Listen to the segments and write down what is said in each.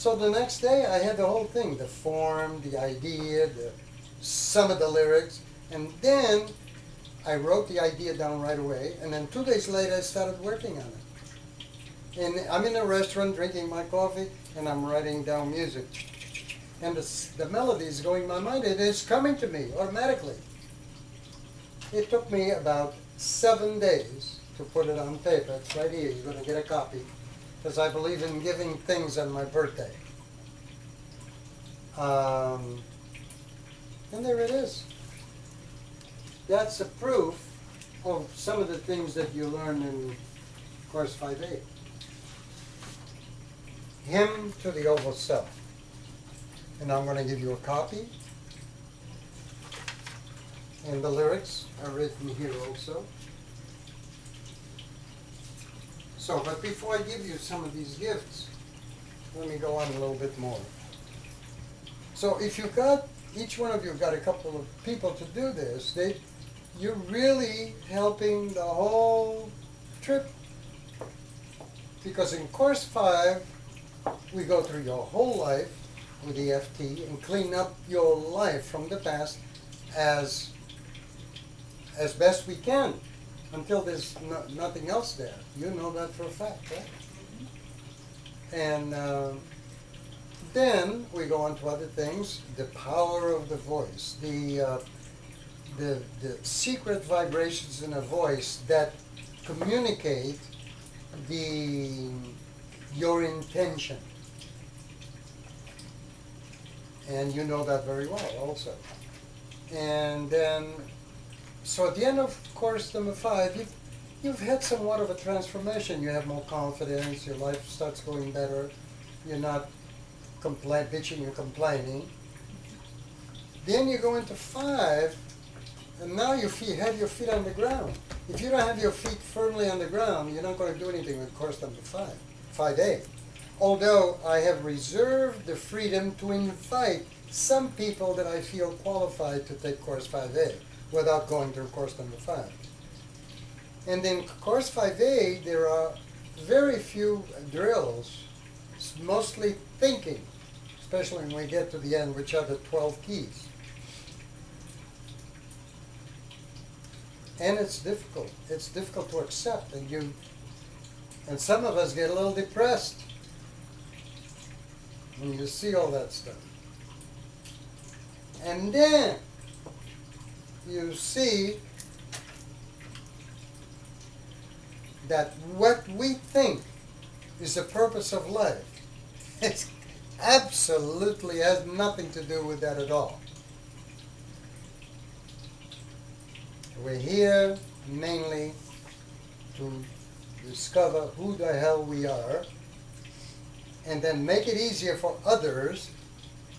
So the next day I had the whole thing, the form, the idea, some of the lyrics, and then I wrote the idea down right away, and then 2 days later I started working on it. And I'm in a restaurant drinking my coffee, and I'm writing down music. And the melody is going in my mind, it is coming to me automatically. It took me about 7 days to put it on paper. It's right here, you're going to get a copy, because I believe in giving things on my birthday. And there it is. That's a proof of some of the things that you learn in Course 5A. Hymn to the Oval Self. And I'm going to give you a copy. And the lyrics are written here also. So, but before I give you some of these gifts, let me go on a little bit more. So if you've got, each one of you got a couple of people to do this, you're really helping the whole trip. Because in Course 5, we go through your whole life with the FT and clean up your life from the past as best we can until there's nothing else there. You know that for a fact, right? And then we go on to other things, the power of the voice, the secret vibrations in a voice that communicate your intention. And you know that very well also. And then, so at the end of course number 5, you've had somewhat of a transformation. You have more confidence, your life starts going better, you're not bitching and complaining. Then you go into 5, and now you have your feet on the ground. If you don't have your feet firmly on the ground, you're not going to do anything with course number 5A. Although I have reserved the freedom to invite some people that I feel qualified to take course 5A without going through course number 5. And in course 5A, there are very few drills. It's mostly thinking, especially when we get to the end, which are the 12 keys. And it's difficult. It's difficult to accept, and some of us get a little depressed when you see all that stuff. And then you see that what we think is the purpose of life, it absolutely has nothing to do with that at all. We're here mainly to discover who the hell we are, and then make it easier for others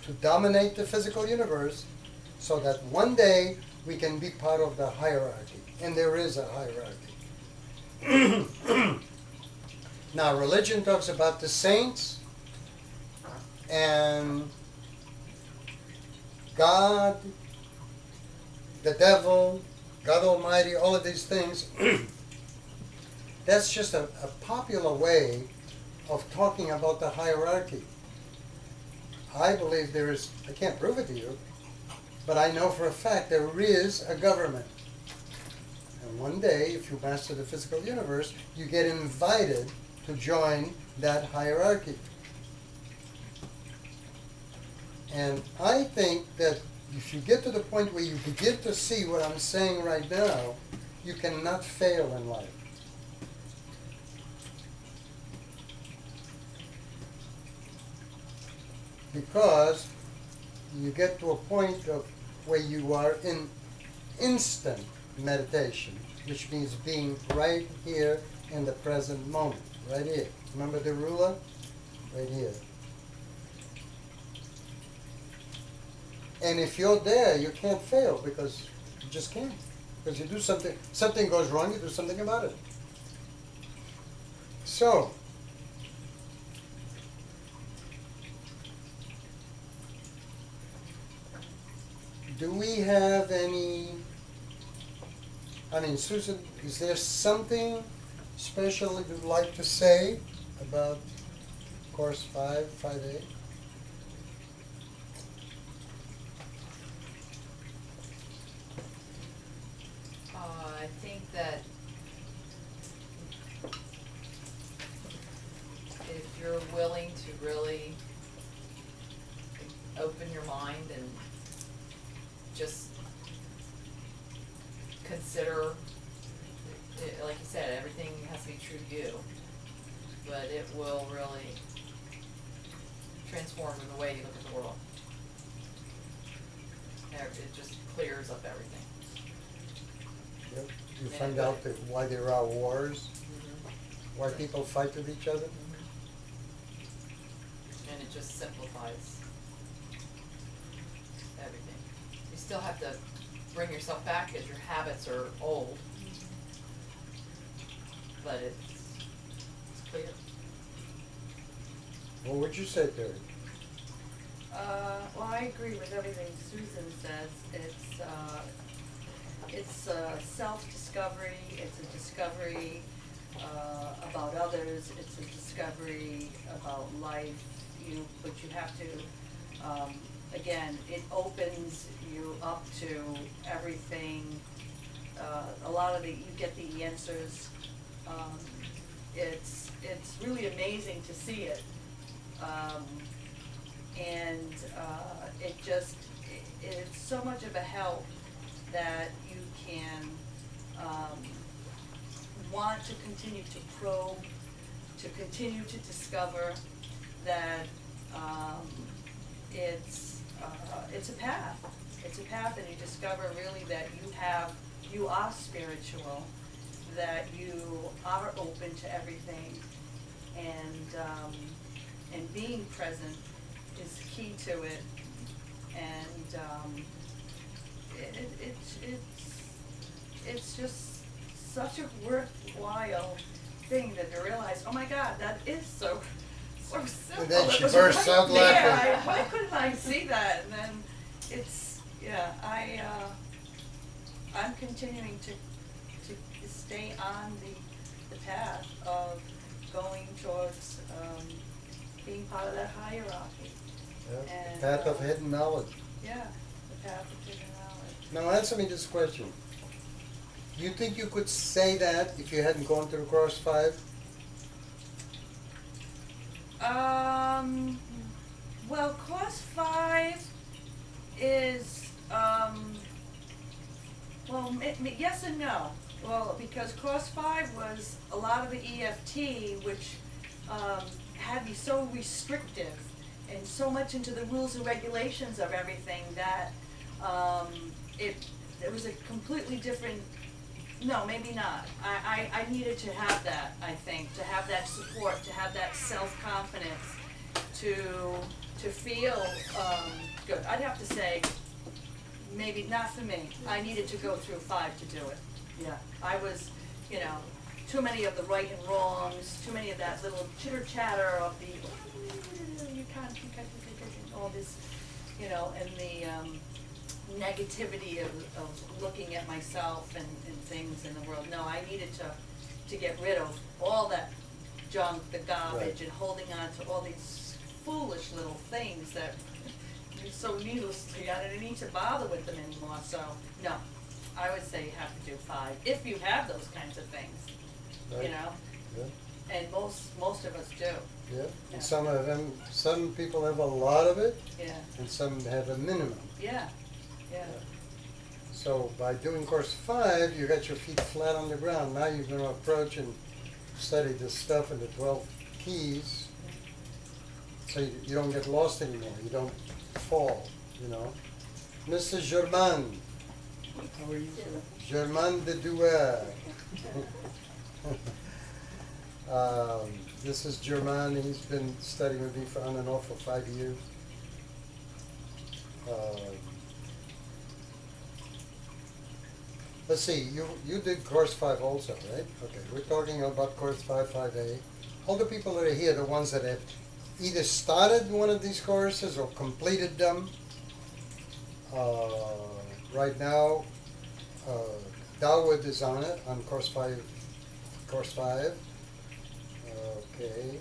to dominate the physical universe, so that one day we can be part of the hierarchy. And there is a hierarchy. Now, religion talks about the saints and God, the devil, God Almighty, all of these things. That's just a popular way of talking about the hierarchy. I believe there is, I can't prove it to you, but I know for a fact there is a government. And one day, if you master the physical universe, you get invited to join that hierarchy. And I think that if you get to the point where you begin to see what I'm saying right now, you cannot fail in life. Because you get to a point of where you are in instant meditation, which means being right here in the present moment, right here. Remember the ruler? Right here. And if you're there, you can't fail, because you just can't. Because you do something goes wrong, you do something about it. So, do we have any, Susan, is there something special you'd like to say about course 5, 5A? I think that if you're willing to really open your mind and just consider, like you said, everything has to be true to you, but it will really transform the way you look at the world. It just clears up everything. Yep. You find out that why there are wars, why people fight with each other. And it just simplifies everything. You still have to bring yourself back because your habits are old, but it's clear. What would you say, Terry? Well, I agree with everything Susan says. It's self-discovery, it's a discovery about others, it's a discovery about life, but you have to, again, it opens you up to everything. A lot of you get the answers. It's really amazing to see it. And it's so much of a help that you can want to continue to probe, to continue to discover that it's a path. It's a path, and you discover really that you are spiritual, that you are open to everything, and being present is key to it, and it's just such a worthwhile thing that to realize, oh my God, that is so simple. And then she It was bursts right out laughing. there. Why couldn't I see that? And then I'm continuing to stay on the path of going towards being part of that hierarchy. Yeah. And, Path of hidden knowledge. Yeah, the path of hidden knowledge. Now answer me this question. Do you think you could say that if you hadn't gone through course 5? Well, course 5 is, yes and no. Well, because course 5 was a lot of the EFT, which had me so restrictive and so much into the rules and regulations of everything that it was a completely different. No, maybe not. I needed to have that, I think, to have that support, to have that self-confidence, to feel good. I'd have to say, maybe not for me. I needed to go through 5 to do it. Yeah, I was, too many of the right and wrongs, too many of that little chitter-chatter of the, you can't, all this, and the negativity of looking at myself and things in the world. No, I needed to get rid of all that junk, the garbage, Right. and holding on to all these foolish little things that are so needlessly, I didn't need to bother with them anymore. So, no, I would say you have to do 5, if you have those kinds of things, Right. Yeah. and most of us do. Yeah. Yeah. And some people have a lot of it, Yeah, and some have a minimum. yeah, yeah. So by doing course 5, you got your feet flat on the ground. Now you're going to approach and study this stuff in the 12 keys, so you don't get lost anymore. You don't fall, Mr. Germain. How are you, sir? Germain de Douai. This is Germain. He's been studying with me on and off for 5 years. Let's see, you did course 5 also, right? Okay, we're talking about course 5, 5A. All the people that are here, the ones that have either started one of these courses or completed them. Right now, Dawood is on it, on course 5. Okay.